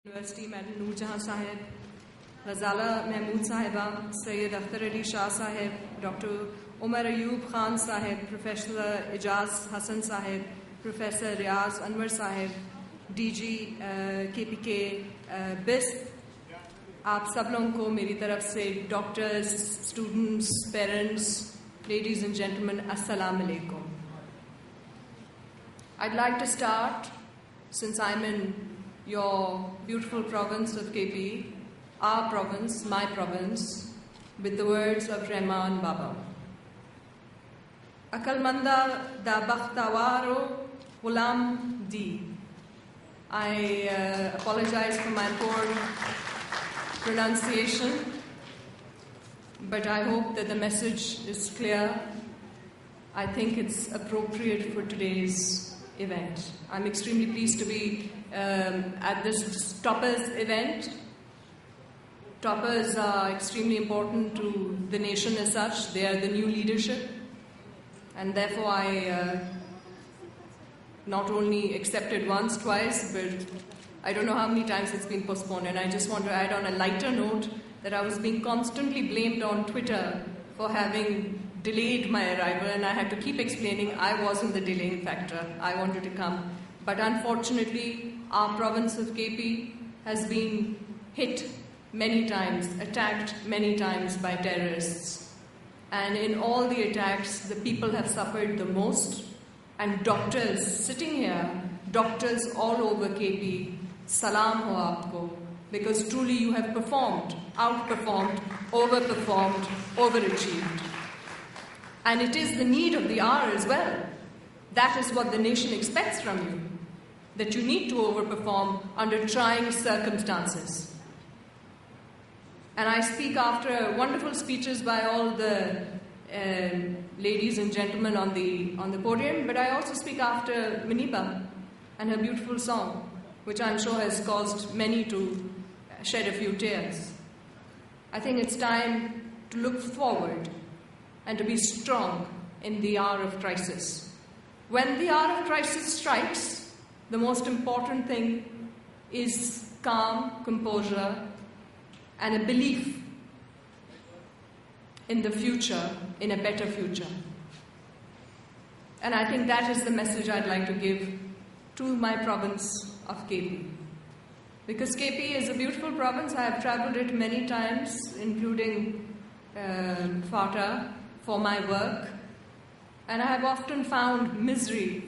University, Madam Noor Jahan Sahib, Ghazala Mahmood Sahiba, Sayyid Akhtar Ali Shah Sahib, Dr. Umar Ayub Khan Sahib, Professor Ijaz Hassan Sahib, Professor Riaz Anwar Sahib, DG KPK BIS, आप सब लोगों को मेरी तरफ से doctors, students, parents, ladies and gentlemen, Assalamu alaikum. I'd like to start, since I'm in your beautiful province of KP, our province, my province, with the words of Rahman Baba. Akalmanda da bakhtawaro ghulam di. I apologize for my poor pronunciation, but I hope that the message is clear. I think it's appropriate for today's event. I'm extremely pleased to be at this Toppers event. Toppers are extremely important to the nation as such. They are the new leadership. And therefore I not only accepted once, twice, but I don't know how many times it's been postponed. And I just want to add on a lighter note that I was being constantly blamed on Twitter for having delayed my arrival, and I had to keep explaining I wasn't the delaying factor. I wanted to come. But unfortunately, our province of KP has been hit many times, attacked many times by terrorists. And in all the attacks, the people have suffered the most. And doctors sitting here, doctors all over KP, salam ho aapko, because truly you have performed, outperformed, overperformed, overachieved. And it is the need of the hour as well. That is what the nation expects from you, that you need to overperform under trying circumstances. And I speak after wonderful speeches by all the ladies and gentlemen on the podium, but I also speak after Muniba and her beautiful song, which I'm sure has caused many to shed a few tears. I think it's time to look forward and to be strong in the hour of crisis. When the hour of crisis strikes, the most important thing is calm, composure, and a belief in the future, in a better future. And I think that is the message I'd like to give to my province of KP. Because KP is a beautiful province. I have traveled it many times, including FATA, for my work, and I have often found misery.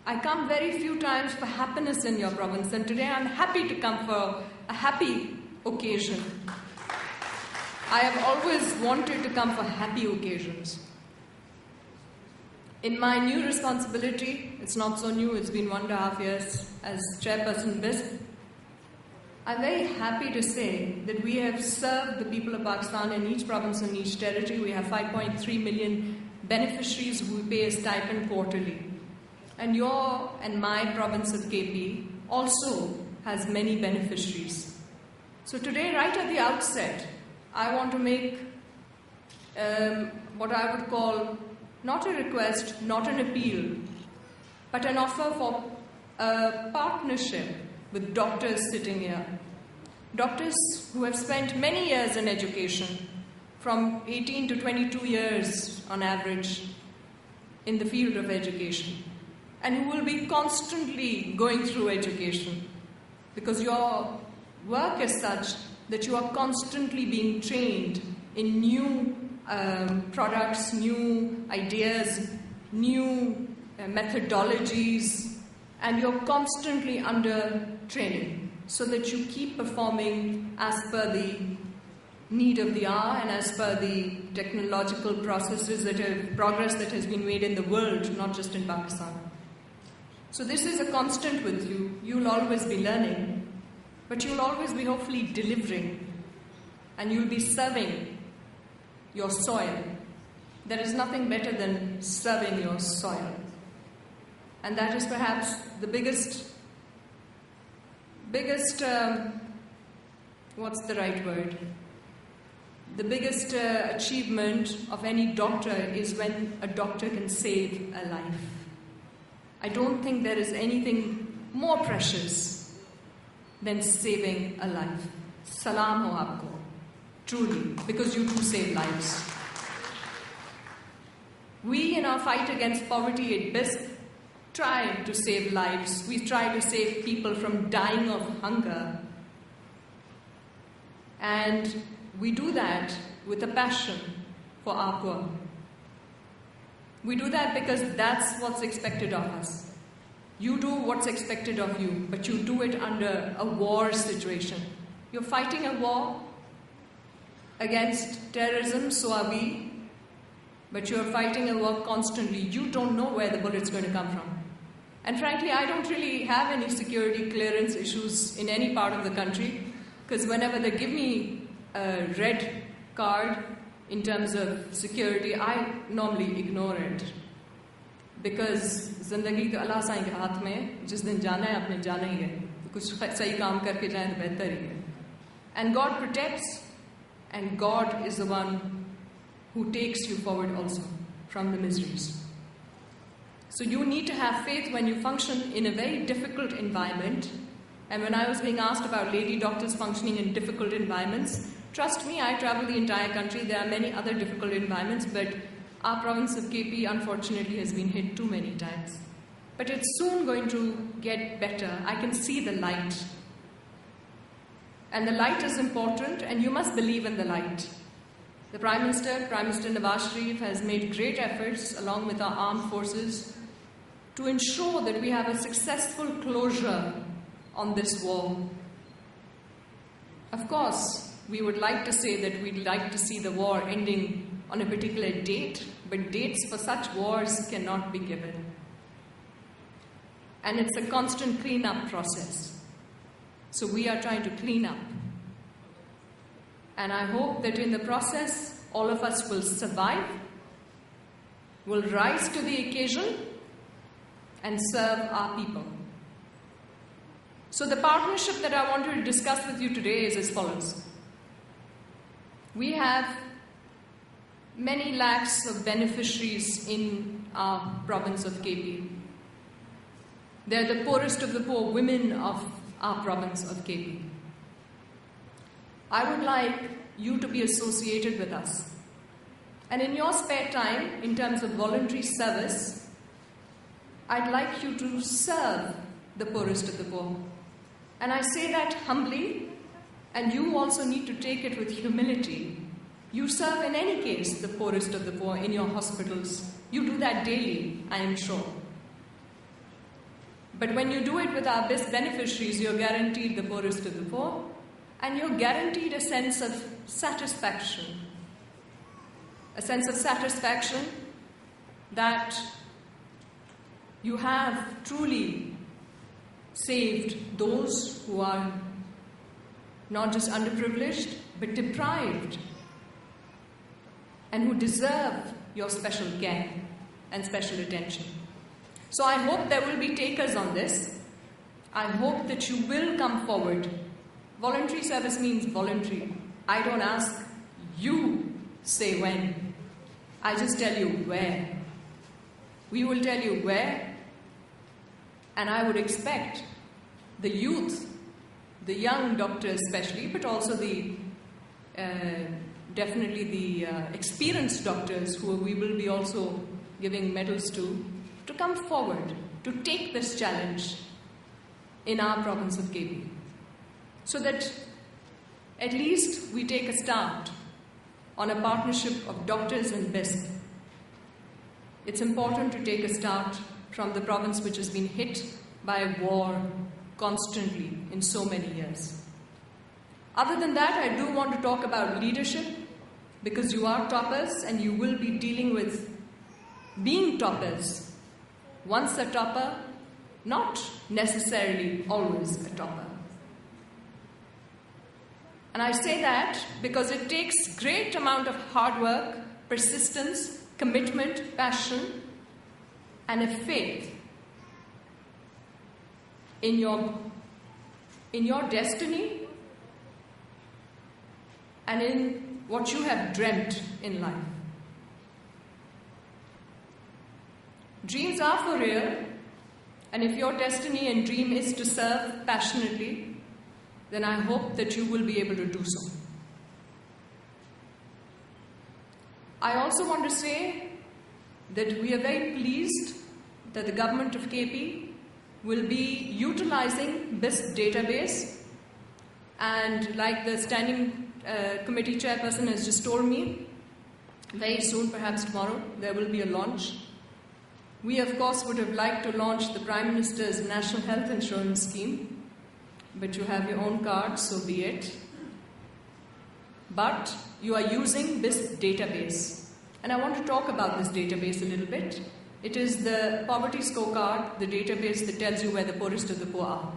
I come very few times for happiness in your province, and today I'm happy to come for a happy occasion. I have always wanted to come for happy occasions. In my new responsibility, it's not so new, it's been 1.5 years as chairperson BIS, I'm very happy to say that we have served the people of Pakistan in each province and each territory. We have 5.3 million beneficiaries who pay a stipend quarterly. And your and my province of KP also has many beneficiaries. So today, right at the outset, I want to make what I would call not a request, not an appeal, but an offer for a partnership with doctors sitting here. Doctors who have spent many years in education, from 18 to 22 years on average in the field of education, and who will be constantly going through education, because your work is such that you are constantly being trained in new products, new ideas, new methodologies, and you're constantly under training so that you keep performing as per the need of the hour and as per the technological progress that has been made in the world, not just in Pakistan. So this is a constant with you. You'll always be learning, but you'll always be hopefully delivering, and you'll be serving your soil. There is nothing better than serving your soil. And that is perhaps the biggest, what's the right word? The biggest achievement of any doctor is when a doctor can save a life. I don't think there is anything more precious than saving a life. Salam ho aapko. Truly, because you do save lives. We, in our fight against poverty at BISP, try to save lives. We try to save people from dying of hunger. And we do that with a passion for our poor. We do that because that's what's expected of us. You do what's expected of you, but you do it under a war situation. You're fighting a war against terrorism, so are we. But you're fighting a war constantly. You don't know where the bullet's going to come from. And frankly, I don't really have any security clearance issues in any part of the country, because whenever they give me a red card in terms of security, I normally ignore it. Because zindagi to Allah Sain ke haath mein, jis din jana hai, apne jana hi hai. Kuch sahi kaam karke jaye to behtar hi hai. And God protects, and God is the one who takes you forward also from the miseries. So you need to have faith when you function in a very difficult environment. And when I was being asked about lady doctors functioning in difficult environments, trust me, I travel the entire country. There are many other difficult environments, but our province of KP unfortunately has been hit too many times. But it's soon going to get better. I can see the light. And the light is important, and you must believe in the light. The Prime Minister Nawaz Sharif, has made great efforts along with our armed forces to ensure that we have a successful closure on this war. Of course, we would like to say that we'd like to see the war ending on a particular date, but dates for such wars cannot be given. And it's a constant clean-up process. So we are trying to clean up. And I hope that in the process, all of us will survive, will rise to the occasion, and serve our people. So the partnership that I wanted to discuss with you today is as follows. We have many lakhs of beneficiaries in our province of KP. They're the poorest of the poor women of our province of KP. I would like you to be associated with us. And in your spare time, in terms of voluntary service, I'd like you to serve the poorest of the poor. And I say that humbly, and you also need to take it with humility. You serve in any case the poorest of the poor in your hospitals. You do that daily, I am sure. But when you do it with our best beneficiaries, you're guaranteed the poorest of the poor, and you're guaranteed a sense of satisfaction. A sense of satisfaction that you have truly saved those who are not just underprivileged, but deprived, and who deserve your special care and special attention. So I hope there will be takers on this. I hope that you will come forward. Voluntary service means voluntary. I don't ask, you say when. I just tell you where. We will tell you where, and I would expect the youth, the young doctors especially, but also definitely the experienced doctors who we will be also giving medals to come forward, to take this challenge in our province of KP. So that at least we take a start on a partnership of doctors and BISP. It's important to take a start from the province which has been hit by a war constantly in so many years. Other than that, I do want to talk about leadership, because you are toppers and you will be dealing with being toppers. Once a topper, not necessarily always a topper. And I say that because it takes great amount of hard work, persistence, commitment, passion, and a faith in your destiny and in what you have dreamt in life. Dreams are for real, and if your destiny and dream is to serve passionately, then I hope that you will be able to do so. I also want to say that we are very pleased that the government of KP will be utilizing this database, and like the standing committee chairperson has just told me, very soon, perhaps tomorrow, there will be a launch. We, of course, would have liked to launch the Prime Minister's National Health Insurance Scheme, but you have your own card, so be it. But you are using this database. And I want to talk about this database a little bit. It is the Poverty Scorecard, the database that tells you where the poorest of the poor are.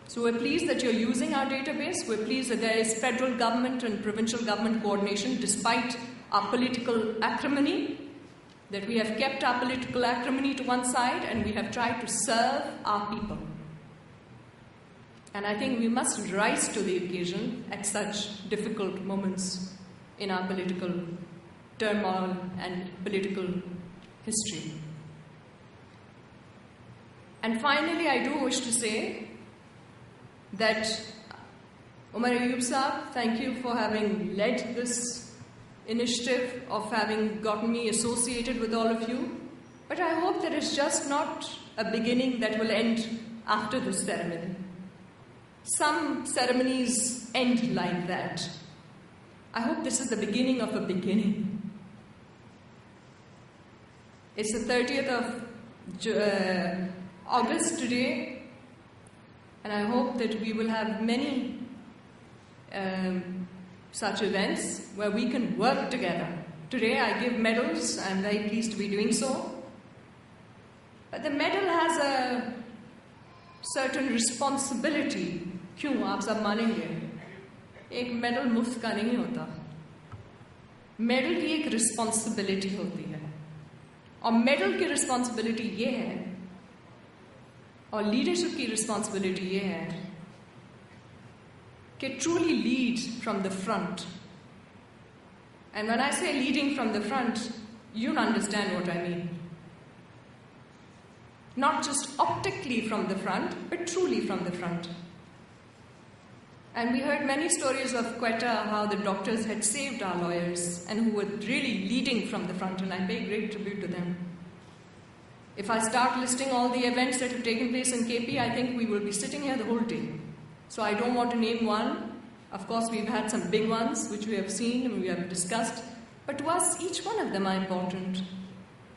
So we're pleased that you're using our database. We're pleased that there is federal government and provincial government coordination despite our political acrimony, that we have kept our political acrimony to one side and we have tried to serve our people. And I think we must rise to the occasion at such difficult moments in our political turmoil and political history. And finally, I do wish to say that Umar Ayub Saab, thank you for having led this initiative, of having gotten me associated with all of you. But I hope that it's just not a beginning that will end after this ceremony. Some ceremonies end like that. I hope this is the beginning of a beginning. It's the 30th of August today, and I hope that we will have many such events where we can work together. Today I give medals. I'm very pleased to be doing so. But the medal has a certain responsibility. क्यों आप सब मानेंगे? एक medal मुफ्त का नहीं होता. Medal की एक रिस्पॉन्सिबिलिटी होती है, और मेडल की रिस्पॉन्सिबिलिटी ये है, और लीडरशिप की रिस्पॉन्सिबिलिटी ये है कि truly lead from the front. And when I say leading from the front, you'll understand what I mean. Not just optically from the front, but truly from the front. And we heard many stories of Quetta, how the doctors had saved our lawyers and who were really leading from the front, and I pay great tribute to them. If I start listing all the events that have taken place in KP, I think we will be sitting here the whole day. So I don't want to name one. Of course, we've had some big ones which we have seen and we have discussed, but to us, each one of them are important.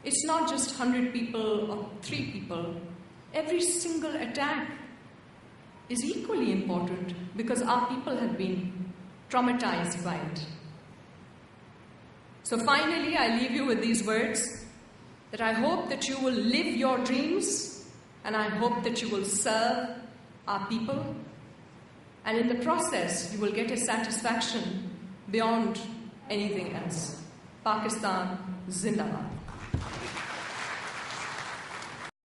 It's not just 100 people or 3 people. Every single attack is equally important because our people have been traumatized by it. So finally, I leave you with these words, that I hope that you will live your dreams, and I hope that you will serve our people, and in the process, you will get a satisfaction beyond anything else. Pakistan Zindabad.